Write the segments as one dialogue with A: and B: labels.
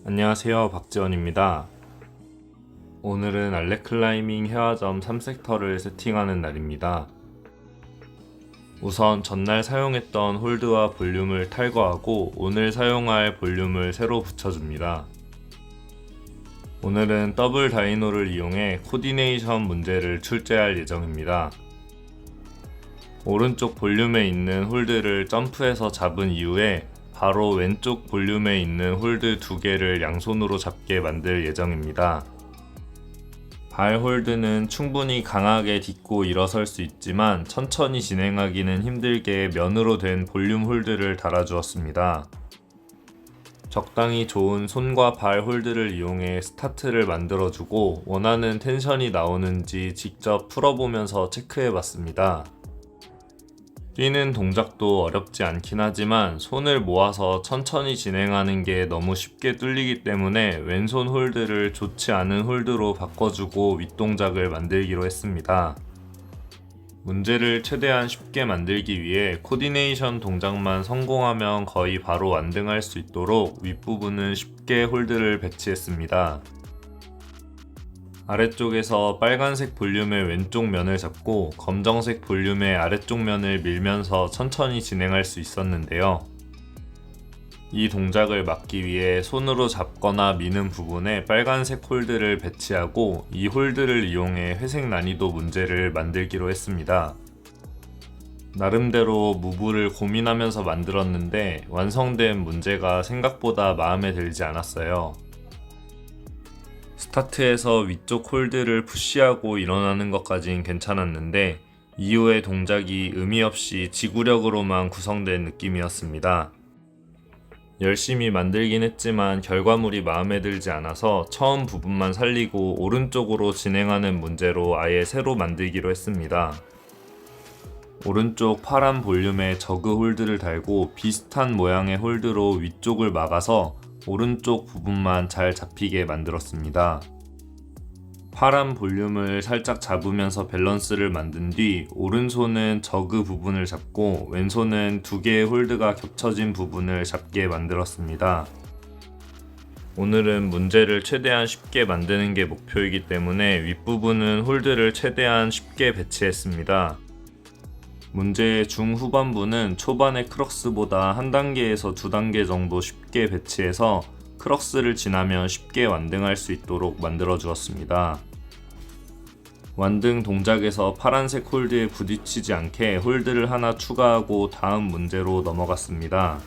A: 안녕하세요, 박지원입니다. 오늘은 알렉클라이밍 헤어점 3섹터를 세팅하는 날입니다. 우선 전날 사용했던 홀드와 볼륨을 탈거하고 오늘 사용할 볼륨을 새로 붙여줍니다. 오늘은 더블 다이노를 이용해 코디네이션 문제를 출제할 예정입니다. 오른쪽 볼륨에 있는 홀드를 점프해서 잡은 이후에 바로 왼쪽 볼륨에 있는 홀드 2개를 양손으로 잡게 만들 예정입니다. 발 홀드는 충분히 강하게 딛고 일어설 수 있지만 천천히 진행하기는 힘들게 면으로 된 볼륨 홀드를 달아주었습니다. 적당히 좋은 손과 발 홀드를 이용해 스타트를 만들어주고 원하는 텐션이 나오는지 직접 풀어보면서 체크해봤습니다. 뛰는 동작도 어렵지 않긴 하지만 손을 모아서 천천히 진행하는 게 너무 쉽게 뚫리기 때문에 왼손 홀드를 좋지 않은 홀드로 바꿔주고 윗동작을 만들기로 했습니다. 문제를 최대한 쉽게 만들기 위해 코디네이션 동작만 성공하면 거의 바로 완등할 수 있도록 윗부분은 쉽게 홀드를 배치했습니다. 아래쪽에서 빨간색 볼륨의 왼쪽 면을 잡고 검정색 볼륨의 아래쪽 면을 밀면서 천천히 진행할 수 있었는데요. 이 동작을 막기 위해 손으로 잡거나 미는 부분에 빨간색 홀드를 배치하고 이 홀드를 이용해 회색 난이도 문제를 만들기로 했습니다. 나름대로 무브를 고민하면서 만들었는데 완성된 문제가 생각보다 마음에 들지 않았어요. 스타트에서 위쪽 홀드를 푸시하고 일어나는 것까진 괜찮았는데 이후의 동작이 의미 없이 지구력으로만 구성된 느낌이었습니다. 열심히 만들긴 했지만 결과물이 마음에 들지 않아서 처음 부분만 살리고 오른쪽으로 진행하는 문제로 아예 새로 만들기로 했습니다. 오른쪽 파란 볼륨에 저그 홀드를 달고 비슷한 모양의 홀드로 위쪽을 막아서 오른쪽 부분만 잘 잡히게 만들었습니다. 파란 볼륨을 살짝 잡으면서 밸런스를 만든 뒤 오른손은 저그 부분을 잡고 왼손은 2개의 홀드가 겹쳐진 부분을 잡게 만들었습니다. 오늘은 문제를 최대한 쉽게 만드는 게 목표이기 때문에 윗부분은 홀드를 최대한 쉽게 배치했습니다. 문제의 중후반부는 초반의 크럭스보다 한 단계에서 2단계 정도 쉽게 배치해서 크럭스를 지나면 쉽게 완등할 수 있도록 만들어 주었습니다. 완등 동작에서 파란색 홀드에 부딪히지 않게 홀드를 하나 추가하고 다음 문제로 넘어갔습니다.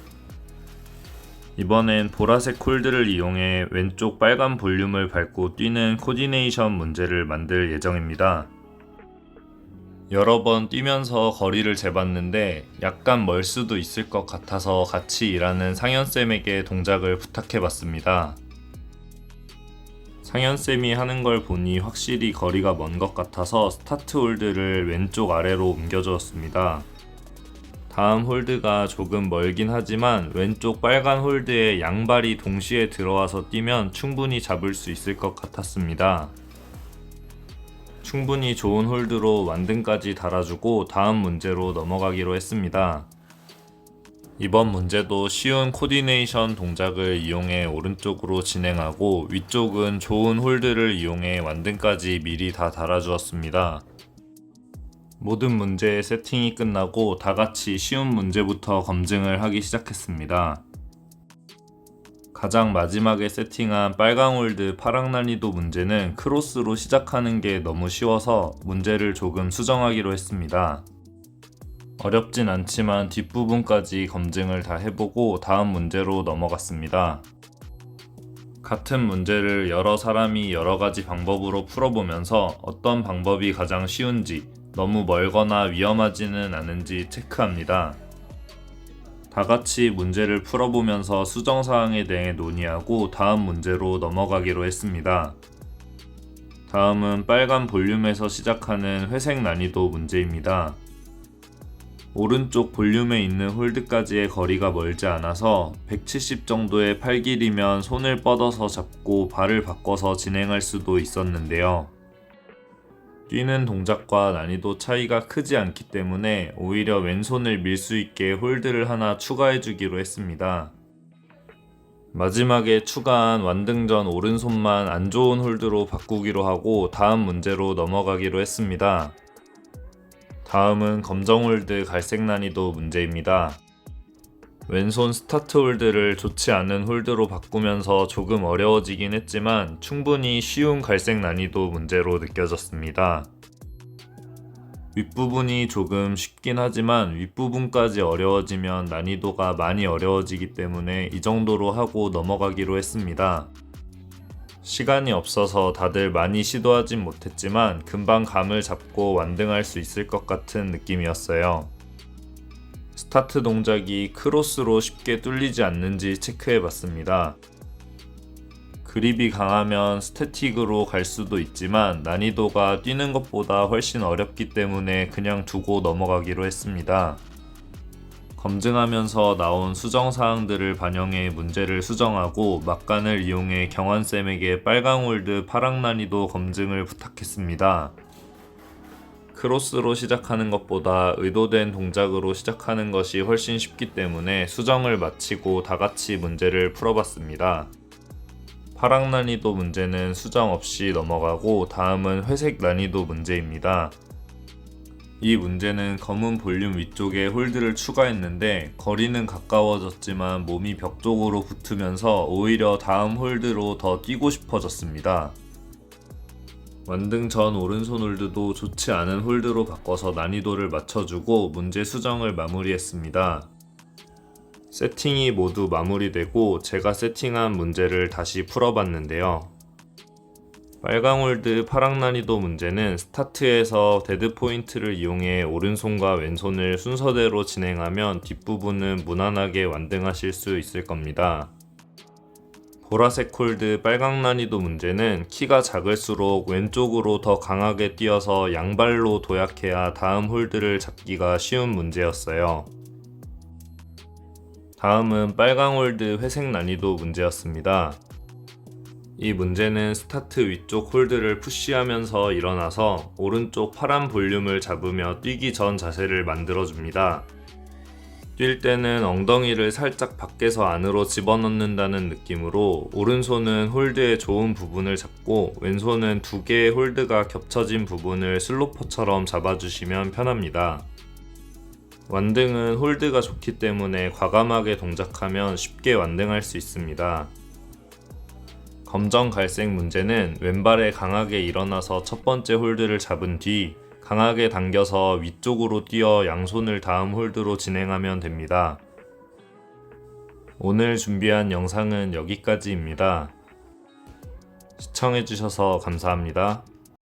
A: 이번엔 보라색 홀드를 이용해 왼쪽 빨간 볼륨을 밟고 뛰는 코디네이션 문제를 만들 예정입니다. 여러 번 뛰면서 거리를 재봤는데 약간 멀 수도 있을 것 같아서 같이 일하는 상현쌤에게 동작을 부탁해봤습니다. 상현쌤이 하는 걸 보니 확실히 거리가 먼 것 같아서 스타트 홀드를 왼쪽 아래로 옮겨주었습니다. 다음 홀드가 조금 멀긴 하지만 왼쪽 빨간 홀드에 양발이 동시에 들어와서 뛰면 충분히 잡을 수 있을 것 같았습니다. 충분히 좋은 홀드로 완등까지 달아주고 다음 문제로 넘어가기로 했습니다. 이번 문제도 쉬운 코디네이션 동작을 이용해 오른쪽으로 진행하고 위쪽은 좋은 홀드를 이용해 완등까지 미리 다 달아주었습니다. 모든 문제의 세팅이 끝나고 다같이 쉬운 문제부터 검증을 하기 시작했습니다. 가장 마지막에 세팅한 빨강 홀드 파랑 난이도 문제는 크로스로 시작하는 게 너무 쉬워서 문제를 조금 수정하기로 했습니다. 어렵진 않지만 뒷부분까지 검증을 다 해보고 다음 문제로 넘어갔습니다. 같은 문제를 여러 사람이 여러 가지 방법으로 풀어보면서 어떤 방법이 가장 쉬운지, 너무 멀거나 위험하지는 않은지 체크합니다. 다같이 문제를 풀어보면서 수정사항에 대해 논의하고 다음 문제로 넘어가기로 했습니다. 다음은 빨간 볼륨에서 시작하는 회색 난이도 문제입니다. 오른쪽 볼륨에 있는 홀드까지의 거리가 멀지 않아서 170 정도의 팔 길이면 손을 뻗어서 잡고 발을 바꿔서 진행할 수도 있었는데요. 뛰는 동작과 난이도 차이가 크지 않기 때문에 오히려 왼손을 밀 수 있게 홀드를 하나 추가해 주기로 했습니다. 마지막에 추가한 완등 전 오른손만 안 좋은 홀드로 바꾸기로 하고 다음 문제로 넘어가기로 했습니다. 다음은 검정 홀드 갈색 난이도 문제입니다. 왼손 스타트 홀드를 좋지 않은 홀드로 바꾸면서 조금 어려워지긴 했지만 충분히 쉬운 갈색 난이도 문제로 느껴졌습니다. 윗부분이 조금 쉽긴 하지만 윗부분까지 어려워지면 난이도가 많이 어려워지기 때문에 이 정도로 하고 넘어가기로 했습니다. 시간이 없어서 다들 많이 시도하진 못했지만 금방 감을 잡고 완등할 수 있을 것 같은 느낌이었어요. 스타트 동작이 크로스로 쉽게 뚫리지 않는지 체크해 봤습니다. 그립이 강하면 스태틱으로 갈 수도 있지만 난이도가 뛰는 것보다 훨씬 어렵기 때문에 그냥 두고 넘어가기로 했습니다. 검증하면서 나온 수정사항들을 반영해 문제를 수정하고 막간을 이용해 경환쌤에게 빨강 홀드 파랑 난이도 검증을 부탁했습니다. 크로스로 시작하는 것보다 의도된 동작으로 시작하는 것이 훨씬 쉽기 때문에 수정을 마치고 다같이 문제를 풀어봤습니다. 파랑 난이도 문제는 수정 없이 넘어가고 다음은 회색 난이도 문제입니다. 이 문제는 검은 볼륨 위쪽에 홀드를 추가했는데 거리는 가까워졌지만 몸이 벽 쪽으로 붙으면서 오히려 다음 홀드로 더 뛰고 싶어졌습니다. 완등 전 오른손 홀드도 좋지 않은 홀드로 바꿔서 난이도를 맞춰주고 문제 수정을 마무리했습니다. 세팅이 모두 마무리되고 제가 세팅한 문제를 다시 풀어봤는데요. 빨강 홀드 파랑 난이도 문제는 스타트에서 데드 포인트를 이용해 오른손과 왼손을 순서대로 진행하면 뒷부분은 무난하게 완등하실 수 있을 겁니다. 보라색 홀드 빨강 난이도 문제는 키가 작을수록 왼쪽으로 더 강하게 뛰어서 양발로 도약해야 다음 홀드를 잡기가 쉬운 문제였어요. 다음은 빨강 홀드 회색 난이도 문제였습니다. 이 문제는 스타트 위쪽 홀드를 푸시하면서 일어나서 오른쪽 파란 볼륨을 잡으며 뛰기 전 자세를 만들어줍니다. 뛸 때는 엉덩이를 살짝 밖에서 안으로 집어넣는다는 느낌으로 오른손은 홀드의 좋은 부분을 잡고 왼손은 두 개의 홀드가 겹쳐진 부분을 슬로퍼처럼 잡아주시면 편합니다. 완등은 홀드가 좋기 때문에 과감하게 동작하면 쉽게 완등할 수 있습니다. 검정 갈색 문제는 왼발에 강하게 일어나서 첫 번째 홀드를 잡은 뒤 강하게 당겨서 위쪽으로 뛰어 양손을 다음 홀드로 진행하면 됩니다. 오늘 준비한 영상은 여기까지입니다. 시청해주셔서 감사합니다.